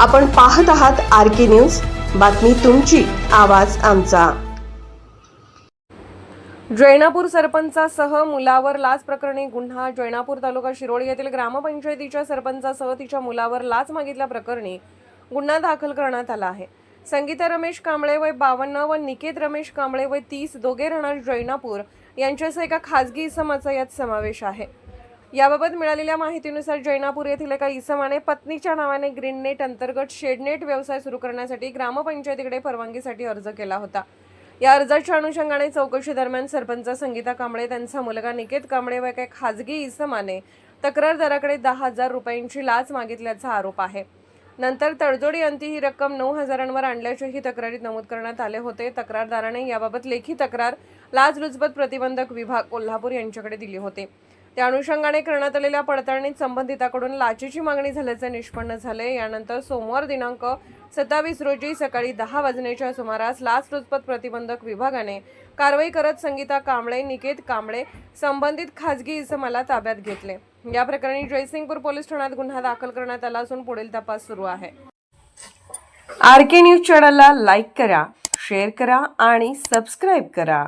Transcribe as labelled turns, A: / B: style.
A: आपण पाहत आहात RK न्यूज, बातमी तुमची, आवाज आमचा।
B: जैनापूर सरपंचासह मुलावर लाच प्रकरणी गुन्हा। जैनापूर तालुका शिरोळ येथील ग्रामपंचायतीच्या सरपंचासह तिच्या मुलावर लाच मागितल्याप्रकरणी गुन्हा दाखल करण्यात आला आहे। संगीता रमेश कांबळे वय 52 व निकेत रमेश कांबळे वय 30 दोघे राहणार जैनापूर यांच्यासह एका खासगी इसमाचा यात समावेश आहे। याबाबत मिळालेल्या माहितीनुसार जैनापूर येथील एका इसमाने पत्नीच्या नावाने ग्रीन नेट अंतर्गत शेडनेट व्यवसाय सुरू करण्यासाठी ग्रामपंचायतीकडे परवानगीसाठी अर्ज केला होता। या अर्जाच्या अनुषंगाने चौकशी दरम्यान सरपंच संगीता कांबळे, त्यांचा मुलगा निकेत कांबळे व एका खासगी इसमाने तक्रारदाराकडे 10,000 रुपयांची लाच मागितल्याचा आरोप आहे। नंतर तडजोडी अंती ही रक्कम 9,000 आणल्याचेही तक्रारीत नमूद करण्यात आले होते। तक्रारदाराने याबाबत लेखी तक्रार लाचलुचपत प्रतिबंधक विभाग कोल्हापूर यांच्याकडे दिली होती। त्या अनुषंगाने करण्यात आलेल्या पडताळणीत संबंधिताकडून लाचेची मागणी झाल्याचे निष्पन्न झाले। यानंतर सोमवार दिनांक 27 रोजी सकाळी 10 वाजण्याच्या सुमारास लाचलुचपत प्रतिबंधक विभागाने कारवाई करत संगीता कांबळे, निकेत कांबळे संबंधित खासगी इसमाला ताब्यात घेतले। या प्रकरणी जयसिंगपूर पोलीस ठाण्यात गुन्हा दाखल करण्यात आला असून पुढील तपास सुरू आहे।
A: RK न्यूज चॅनलला लाईक करा, शेअर करा आणि सबस्क्राईब करा।